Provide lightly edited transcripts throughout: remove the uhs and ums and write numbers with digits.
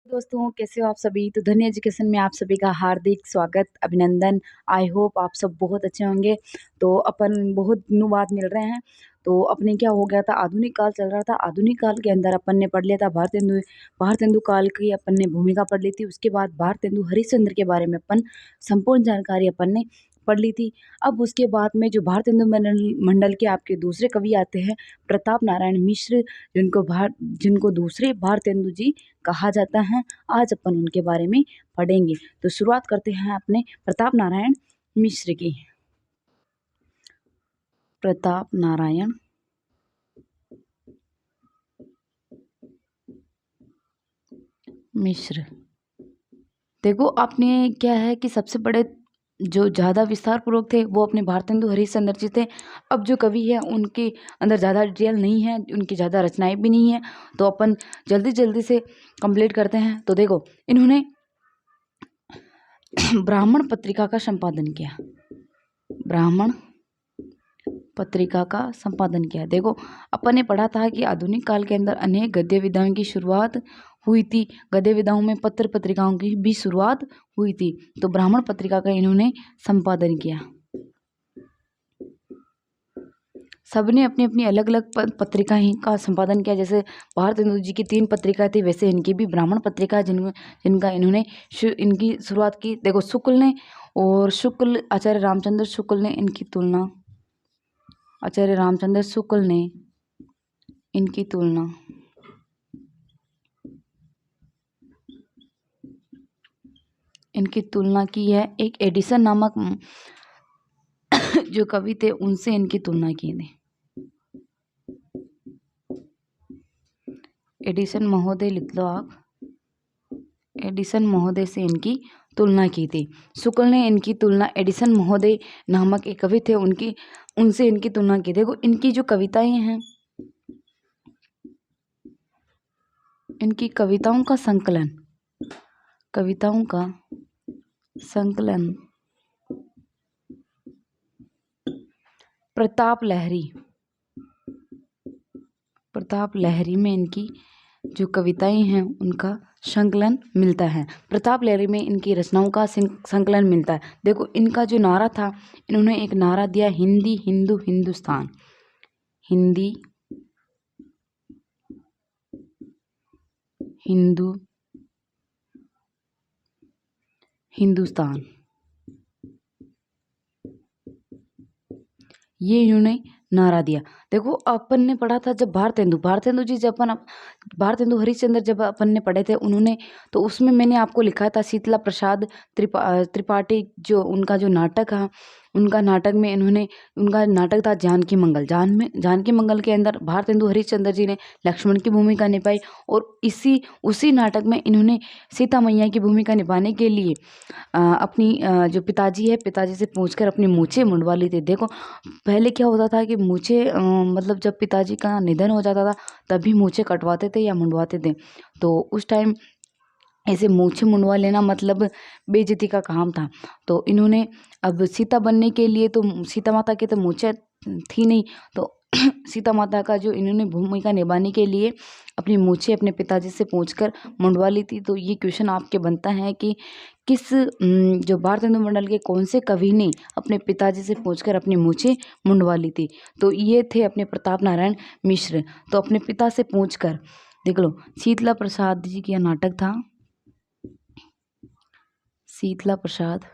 दोस्तों, कैसे हो आप सभी? तो धन्य एजुकेशन में आप सभी का हार्दिक स्वागत, अभिनंदन। आई होप आप सब बहुत अच्छे होंगे। तो अपन बहुत दिनों बाद मिल रहे हैं। तो अपने क्या हो गया था, आधुनिक काल चल रहा था। आधुनिक काल के अंदर अपन ने पढ़ लिया था भारतेंदु काल की अपन ने भूमिका पढ़ ली थी। उसके बाद भारतेंदु हरिश्चंद्र के बारे में अपन संपूर्ण जानकारी अपन ने पढ़ ली थी। अब उसके बाद में जो भारतेंदु मंडल के आपके दूसरे कवि आते हैं, प्रताप नारायण मिश्र, जिनको दूसरे भारतेंदु जी कहा जाता है। आज अपन उनके बारे में पढ़ेंगे। तो शुरुआत करते हैं अपने प्रताप नारायण मिश्र की। प्रताप नारायण मिश्र। देखो, आपने क्या है कि सबसे बड़े जो ज़्यादा विस्तार पूर्वक थे वो अपने भारतेंदु हरिश्चंद्र जी थे। अब जो कवि है उनके अंदर ज़्यादा डिटेल नहीं है, उनकी ज़्यादा रचनाएं भी नहीं है। तो अपन जल्दी जल्दी से कंप्लीट करते हैं। तो देखो, इन्होंने ब्राह्मण पत्रिका का संपादन किया। ब्राह्मण पत्रिका का संपादन किया। देखो, अपन ने पढ़ा था कि आधुनिक काल के अंदर अनेक गद्य विधाओं की शुरुआत हुई थी। गद्य विधाओं में पत्र पत्रिकाओं की भी शुरुआत हुई थी। तो ब्राह्मण पत्रिका का इन्होंने संपादन किया। सबने अपनी अपनी अलग अलग पत्रिकाएं का संपादन किया। जैसे भारतेंदु जी की 3 पत्रिका थी, वैसे इनकी भी ब्राह्मण पत्रिका जिनका इन्होंने इनकी शुरुआत की। देखो, आचार्य रामचंद्र शुक्ल ने इनकी तुलना की है। एक एडिसन नामक जो कवि थे उनसे इनकी तुलना की थी। एडिसन महोदय लिख लो आप। एडिसन महोदय से इनकी तुलना की थी। शुक्ल ने इनकी तुलना एडिसन महोदय नामक एक कवि थे उनसे इनकी तुलना की। देखो, इनकी जो कविताएं हैं, इनकी कविताओं का संकलन प्रताप लहरी में इनकी जो कविताएं हैं उनका संकलन मिलता है। प्रताप लहरी में इनकी रचनाओं का संकलन मिलता है। देखो, इनका जो नारा था, इन्होंने एक नारा दिया, हिंदी हिंदू हिंदुस्तान। हिंदी हिंदू हिंदुस्तान, ये इन्होंने नारा दिया। देखो, अपन ने पढ़ा था जब भारतेंदु हरिश्चंद्र जब अपन ने पढ़े थे उन्होंने, तो उसमें मैंने आपको लिखा था शीतला प्रसाद त्रिपाठी, जो उनका जो नाटक है, उनका नाटक था जानकी मंगल के अंदर भारतेंदु हरिश्चंद्र जी ने लक्ष्मण की भूमिका निभाई। और उसी नाटक में इन्होंने सीता मैया की भूमिका निभाने के लिए अपनी जो पिताजी से पूछकर अपनी मूछें मुंडवा ली थी। देखो, पहले क्या होता था कि मतलब जब पिताजी का निधन हो जाता था तभी मूछें कटवाते थे या मुंडवाते थे। तो उस टाइम ऐसे मूछें मुंडवा लेना मतलब बेइज्जती का काम था। तो इन्होंने अब सीता बनने के लिए, तो सीता माता की तो मूछें थी नहीं, तो सीता माता का जो इन्होंने भूमिका निभाने के लिए अपनी मूछें अपने पिताजी से पूछकर मुंडवा ली थी। तो ये क्वेश्चन आपके बनता है कि जो भारतेंदु मंडल के कौन से कवि ने अपने पिताजी से पूछकर अपनी मूछें मुंडवा ली थी? तो ये थे अपने प्रताप नारायण मिश्र। तो अपने पिता से पूछकर, देख लो, शीतला प्रसाद जी का नाटक था शीतला प्रसाद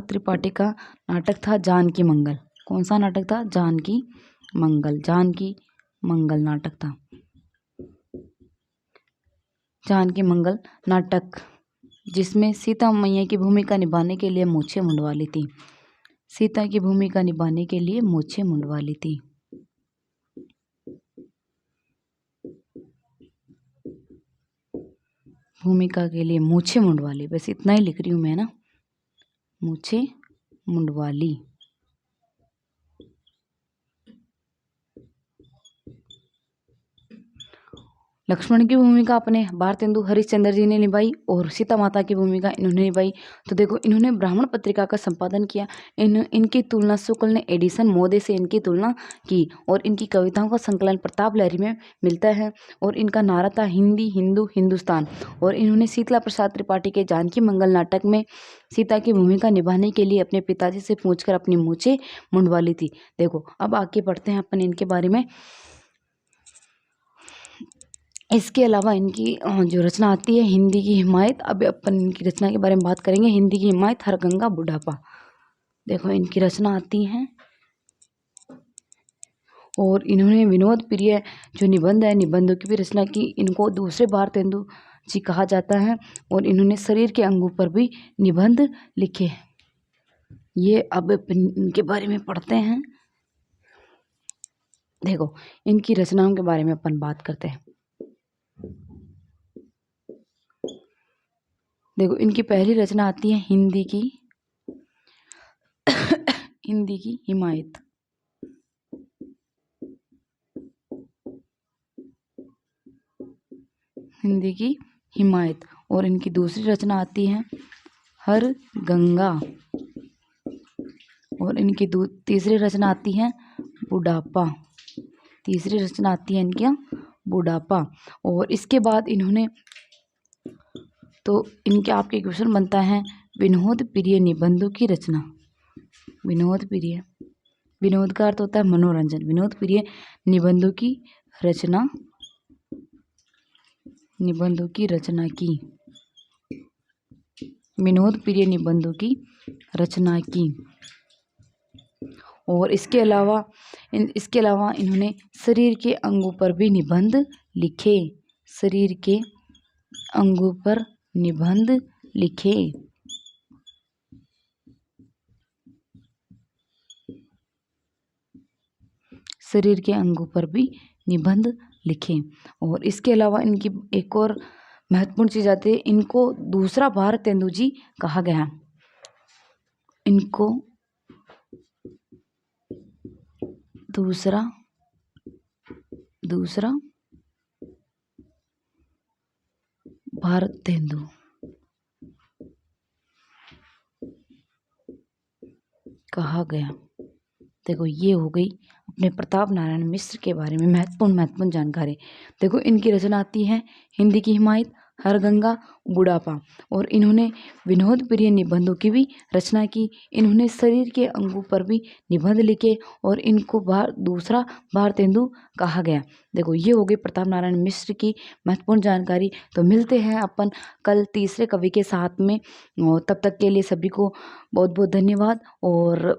त्रिपाठी का नाटक था जानकी मंगल। कौन सा नाटक था? जानकी मंगल नाटक था। जानकी मंगल नाटक, जिसमें सीता मैया की भूमिका निभाने के लिए मूछें मुंडवा ली थी। सीता की भूमिका निभाने के लिए मूछें मुंडवा ली थी। भूमिका के लिए मूछें मुंडवा ली, बस इतना ही लिख रही हूँ मैं ना, मूछें मुंडवा ली। लक्ष्मण की भूमिका अपने भारतेंदु हरिश्चंद्र जी ने निभाई और सीता माता की भूमिका इन्होंने निभाई। तो देखो इन्होंने ब्राह्मण पत्रिका का संपादन किया। इनकी तुलना शुक्ल ने एडिसन मोदे से इनकी तुलना की और इनकी कविताओं का संकलन प्रताप लहरी में मिलता है और इनका नारा था हिंदी हिंदू हिंदुस्तान। और इन्होंने शीतला प्रसाद त्रिपाठी के जानकी मंगल नाटक में सीता की भूमिका निभाने के लिए अपने पिताजी से पूछकर अपनी मूछें मुंडवा ली थी। देखो अब आगे बढ़ते हैं अपन इनके बारे में। इसके अलावा इनकी जो रचना आती है हिंदी की हिमायत। अब अपन इनकी रचना के बारे में बात करेंगे। हिंदी की हिमायत, हर गंगा, बुढ़ापा। देखो इनकी रचना आती है और इन्होंने विनोद प्रिय जो निबंध है, निबंधों की भी रचना की। इनको दूसरे भारतेंदु जी कहा जाता है और इन्होंने शरीर के अंगों पर भी निबंध लिखे। ये अब इनके बारे में पढ़ते हैं। देखो इनकी रचनाओं के बारे में अपन बात करते हैं। देखो इनकी पहली रचना आती है हिंदी की हिंदी की हिमायत। हिंदी की हिमायत। और इनकी दूसरी रचना आती है हर गंगा। और इनकी तीसरी रचना आती है बुढ़ापा। तीसरी रचना आती है इनकी बुढ़ापा। और इसके बाद इन्होंने तो इनके आपके क्वेश्चन बनता है विनोद प्रिय निबंधों की रचना। विनोद प्रिय, विनोद का अर्थ होता है मनोरंजन। विनोद प्रिय निबंधों की रचना, निबंधों की रचना की। विनोद प्रिय निबंधों की रचना की। और इसके अलावा इन्होंने शरीर के अंगों पर भी निबंध लिखे। शरीर के अंगों पर निबंध लिखे। शरीर के अंगों पर भी निबंध लिखे। और इसके अलावा इनकी एक और महत्वपूर्ण चीज आती है, इनको दूसरा भारतेंदु जी कहा गया। इनको दूसरा भारतेंदु कहा गया। देखो ये हो गई अपने प्रताप नारायण मिश्र के बारे में महत्वपूर्ण जानकारी। देखो इनकी रचना आती है हिंदी की हिमायत, हर गंगा, बुढ़ापा। और इन्होंने विनोद प्रिय निबंधों की भी रचना की। इन्होंने शरीर के अंगों पर भी निबंध लिखे और इनको दूसरा भारतेंदु कहा गया। देखो ये हो गई प्रताप नारायण मिश्र की महत्वपूर्ण जानकारी। तो मिलते हैं अपन कल तीसरे कवि के साथ में। तब तक के लिए सभी को बहुत बहुत धन्यवाद। और